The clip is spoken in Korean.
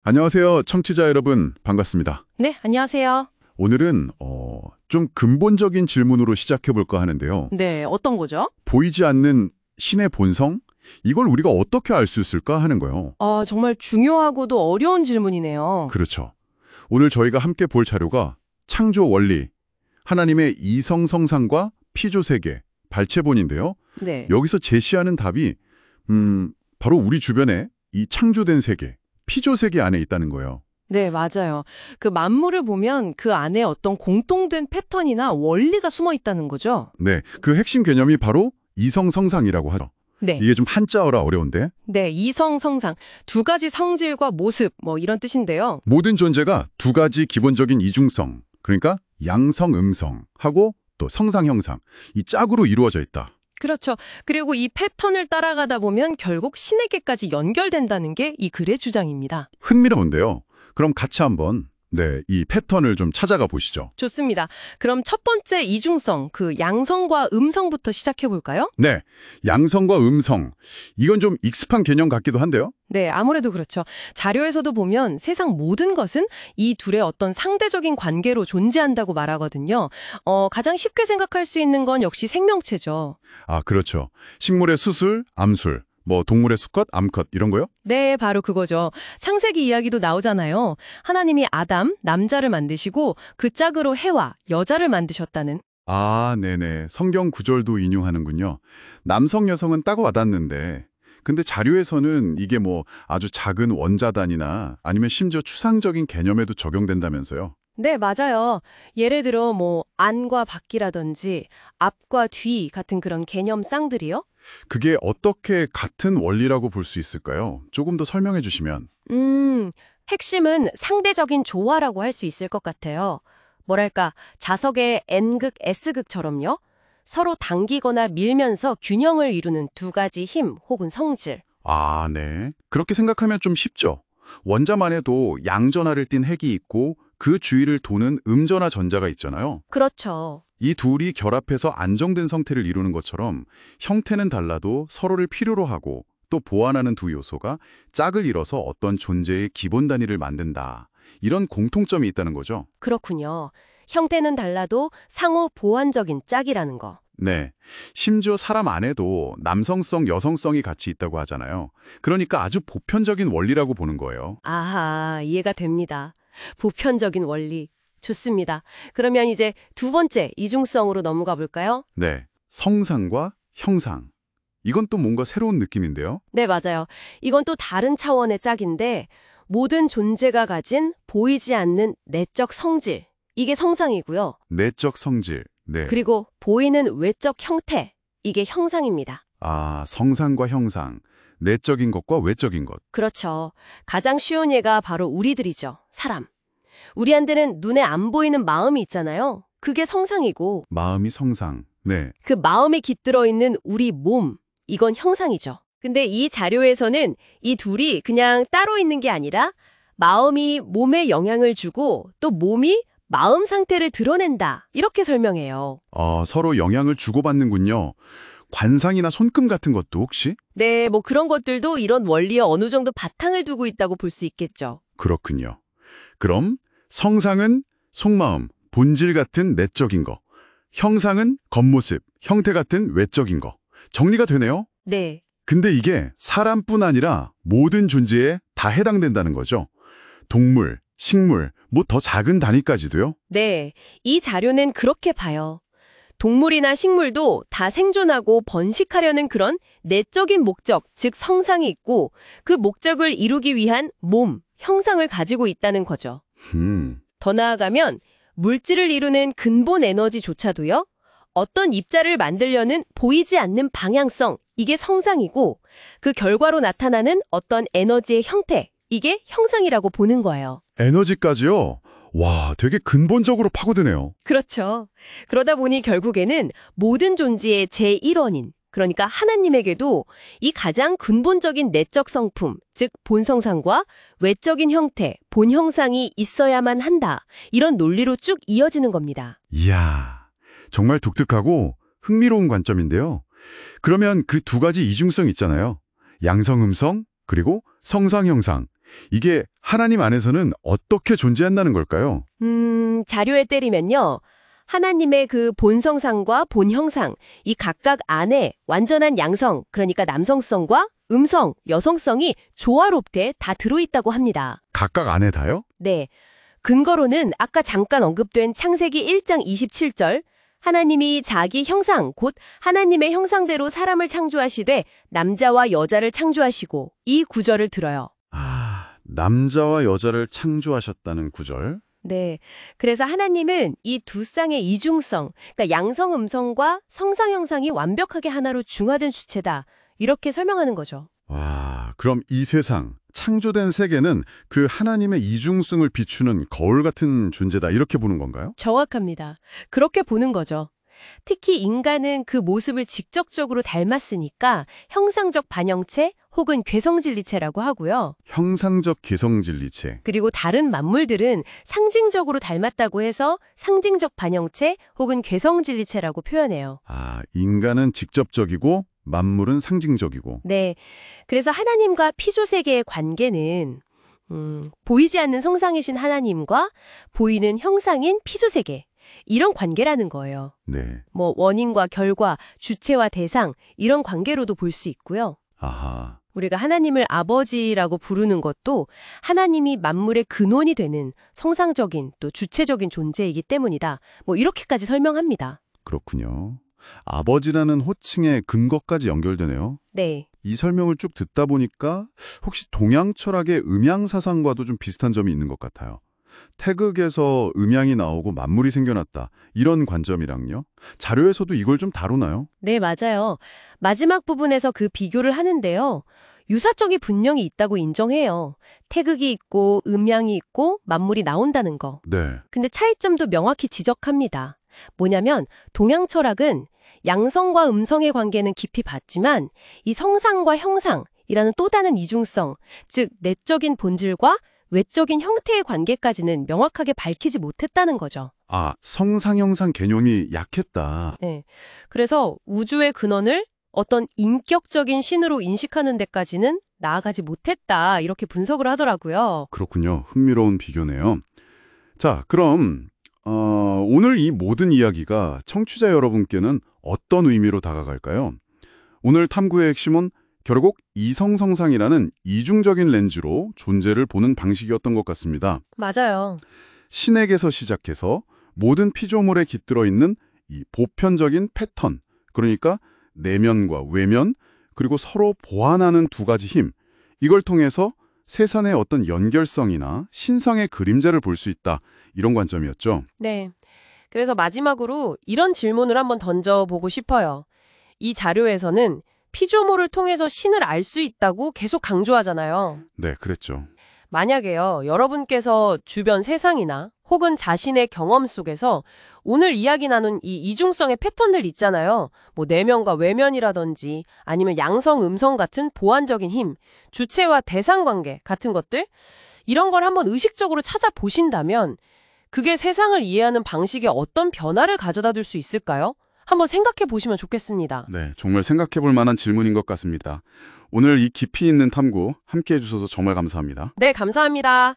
안녕하세요. 청취자 여러분, 반갑습니다. 네, 안녕하세요. 오늘은 좀 근본적인 질문으로 시작해 볼까 하는데요. 네, 어떤 거죠? 보이지 않는 신의 본성? 이걸 우리가 어떻게 알 수 있을까 하는 거예요. 정말 중요하고도 어려운 질문이네요. 그렇죠. 오늘 저희가 함께 볼 자료가 창조 원리, 하나님의 이성성상과 피조세계, 발췌본인데요. 네. 여기서 제시하는 답이 바로 우리 주변에 이 창조된 세계, 피조세계 안에 있다는 거예요. 네, 맞아요. 그 만물을 보면 그 안에 어떤 공통된 패턴이나 원리가 숨어 있다는 거죠. 네, 그 핵심 개념이 바로 이성성상이라고 하죠. 네. 이게 좀 한자어라 어려운데 네, 이성성상. 두 가지 성질과 모습, 이런 뜻인데요. 모든 존재가 두 가지 기본적인 이중성, 그러니까 양성, 음성하고 또 성상, 형상, 이 짝으로 이루어져 있다. 그렇죠. 그리고 이 패턴을 따라가다 보면 결국 신에게까지 연결된다는 게 이 글의 주장입니다. 흥미로운데요. 그럼 같이 한번 이 패턴을 좀 찾아가 보시죠. 좋습니다. 그럼 첫 번째 이중성, 그 양성과 음성부터 시작해 볼까요? 네, 양성과 음성. 이건 좀 익숙한 개념 같기도 한데요. 네, 아무래도 그렇죠. 자료에서도 보면 세상 모든 것은 이 둘의 어떤 상대적인 관계로 존재한다고 말하거든요. 가장 쉽게 생각할 수 있는 건 역시 생명체죠. 아, 그렇죠. 식물의 수술, 암술, 동물의 수컷, 암컷 이런 거요? 네, 바로 그거죠. 창세기 이야기도 나오잖아요. 하나님이 아담, 남자를 만드시고 그 짝으로 해와, 여자를 만드셨다는. 아, 네네. 성경 구절도 인용하는군요. 남성, 여성은 딱 와닿는데 근데 자료에서는 이게 아주 작은 원자단이나 아니면 심지어 추상적인 개념에도 적용된다면서요. 네, 맞아요. 예를 들어 안과 밖이라든지 앞과 뒤 같은 그런 개념 쌍들이요. 그게 어떻게 같은 원리라고 볼 수 있을까요? 조금 더 설명해 주시면. 핵심은 상대적인 조화라고 할 수 있을 것 같아요. 뭐랄까, 자석의 N극, S극처럼요. 서로 당기거나 밀면서 균형을 이루는 두 가지 힘 혹은 성질. 아, 네. 그렇게 생각하면 좀 쉽죠. 원자만 해도 양전하를 띤 핵이 있고 그 주위를 도는 음전하 전자가 있잖아요. 그렇죠. 이 둘이 결합해서 안정된 성태를 이루는 것처럼 형태는 달라도 서로를 필요로 하고 또 보완하는 두 요소가 짝을 이뤄서 어떤 존재의 기본 단위를 만든다. 이런 공통점이 있다는 거죠. 그렇군요. 형태는 달라도 상호 보완적인 짝이라는 거. 네. 심지어 사람 안에도 남성성, 여성성이 같이 있다고 하잖아요. 그러니까 아주 보편적인 원리라고 보는 거예요. 아하, 이해가 됩니다. 보편적인 원리. 좋습니다. 그러면 이제 두 번째 이중성으로 넘어가 볼까요? 네. 성상과 형상. 이건 또 뭔가 새로운 느낌인데요. 네, 맞아요. 이건 또 다른 차원의 짝인데 모든 존재가 가진 보이지 않는 내적 성질. 이게 성상이고요. 내적 성질. 네. 그리고 보이는 외적 형태. 이게 형상입니다. 아, 성상과 형상. 내적인 것과 외적인 것. 그렇죠. 가장 쉬운 예가 바로 우리들이죠. 사람. 우리한테는 눈에 안 보이는 마음이 있잖아요. 그게 성상이고 마음이 성상. 네. 그 마음에 깃들어 있는 우리 몸. 이건 형상이죠. 근데 이 자료에서는 이 둘이 그냥 따로 있는 게 아니라 마음이 몸에 영향을 주고 또 몸이 마음 상태를 드러낸다. 이렇게 설명해요. 서로 영향을 주고받는군요. 관상이나 손금 같은 것도 혹시? 네, 그런 것들도 이런 원리에 어느 정도 바탕을 두고 있다고 볼 수 있겠죠. 그렇군요. 그럼 성상은 속마음, 본질 같은 내적인 거. 형상은 겉모습, 형태 같은 외적인 거. 정리가 되네요? 네. 근데 이게 사람뿐 아니라 모든 존재에 다 해당된다는 거죠. 동물, 식물, 더 작은 단위까지도요? 네. 이 자료는 그렇게 봐요. 동물이나 식물도 다 생존하고 번식하려는 그런 내적인 목적, 즉 성상이 있고 그 목적을 이루기 위한 몸, 형상을 가지고 있다는 거죠. 더 나아가면 물질을 이루는 근본 에너지조차도요. 어떤 입자를 만들려는 보이지 않는 방향성, 이게 성상이고 그 결과로 나타나는 어떤 에너지의 형태, 이게 형상이라고 보는 거예요. 에너지까지요? 와, 되게 근본적으로 파고드네요. 그렇죠. 그러다 보니 결국에는 모든 존재의 제1원인, 그러니까 하나님에게도 이 가장 근본적인 내적 성품, 즉 본성상과 외적인 형태, 본형상이 있어야만 한다. 이런 논리로 쭉 이어지는 겁니다. 이야, 정말 독특하고 흥미로운 관점인데요. 그러면 그 두 가지 이중성 있잖아요. 양성, 음성, 그리고 성상, 형상. 이게 하나님 안에서는 어떻게 존재한다는 걸까요? 자료에 때리면요. 하나님의 그 본성상과 본형상, 이 각각 안에 완전한 양성, 그러니까 남성성과 음성, 여성성이 조화롭게 다 들어있다고 합니다. 각각 안에 다요? 네. 근거로는 아까 잠깐 언급된 창세기 1장 27절, 하나님이 자기 형상, 곧 하나님의 형상대로 사람을 창조하시되 남자와 여자를 창조하시고 이 구절을 들어요. 아, 남자와 여자를 창조하셨다는 구절. 네. 그래서 하나님은 이 두 쌍의 이중성, 그러니까 양성, 음성과 성상, 형상이 완벽하게 하나로 중화된 주체다. 이렇게 설명하는 거죠. 와, 그럼 이 세상, 창조된 세계는 그 하나님의 이중성을 비추는 거울 같은 존재다 이렇게 보는 건가요? 정확합니다. 그렇게 보는 거죠. 특히 인간은 그 모습을 직접적으로 닮았으니까 형상적 반영체 혹은 괴성진리체라고 하고요. 형상적 개성진리체. 그리고 다른 만물들은 상징적으로 닮았다고 해서 상징적 반영체 혹은 괴성진리체라고 표현해요. 아, 인간은 직접적이고 만물은 상징적이고. 네. 그래서 하나님과 피조세계의 관계는 보이지 않는 성상이신 하나님과 보이는 형상인 피조세계. 이런 관계라는 거예요. 네. 뭐 원인과 결과, 주체와 대상 이런 관계로도 볼 수 있고요. 아하. 우리가 하나님을 아버지라고 부르는 것도 하나님이 만물의 근원이 되는 성상적인 또 주체적인 존재이기 때문이다. 뭐 이렇게까지 설명합니다. 그렇군요. 아버지라는 호칭의 근거까지 연결되네요. 네. 이 설명을 쭉 듣다 보니까 혹시 동양 철학의 음양 사상과도 좀 비슷한 점이 있는 것 같아요. 태극에서 음양이 나오고 만물이 생겨났다. 이런 관점이랑요. 자료에서도 이걸 좀 다루나요? 네, 맞아요. 마지막 부분에서 그 비교를 하는데요. 유사점이 분명히 있다고 인정해요. 태극이 있고 음양이 있고 만물이 나온다는 거. 네. 근데 차이점도 명확히 지적합니다. 뭐냐면 동양 철학은 양성과 음성의 관계는 깊이 봤지만 이 성상과 형상이라는 또 다른 이중성, 즉 내적인 본질과 외적인 형태의 관계까지는 명확하게 밝히지 못했다는 거죠. 아, 성상형상 개념이 약했다. 네. 그래서 우주의 근원을 어떤 인격적인 신으로 인식하는 데까지는 나아가지 못했다. 이렇게 분석을 하더라고요. 그렇군요. 흥미로운 비교네요. 자, 그럼 오늘 이 모든 이야기가 청취자 여러분께는 어떤 의미로 다가갈까요? 오늘 탐구의 핵심은 결국 이성성상이라는 이중적인 렌즈로 존재를 보는 방식이었던 것 같습니다. 맞아요. 신에게서 시작해서 모든 피조물에 깃들어 있는 이 보편적인 패턴, 그러니까 내면과 외면, 그리고 서로 보완하는 두 가지 힘, 이걸 통해서 세상의 어떤 연결성이나 신성의 그림자를 볼 수 있다, 이런 관점이었죠. 네. 그래서 마지막으로 이런 질문을 한번 던져보고 싶어요. 이 자료에서는 피조물을 통해서 신을 알 수 있다고 계속 강조하잖아요. 네, 그랬죠. 만약에요, 여러분께서 주변 세상이나 혹은 자신의 경험 속에서 오늘 이야기 나눈 이 이중성의 패턴들 있잖아요. 뭐 내면과 외면이라든지 아니면 양성, 음성 같은 보완적인 힘, 주체와 대상 관계 같은 것들 이런 걸 한번 의식적으로 찾아보신다면 그게 세상을 이해하는 방식에 어떤 변화를 가져다 줄 수 있을까요? 한번 생각해 보시면 좋겠습니다. 네, 정말 생각해 볼 만한 질문인 것 같습니다. 오늘 이 깊이 있는 탐구 함께 해주셔서 정말 감사합니다. 네, 감사합니다.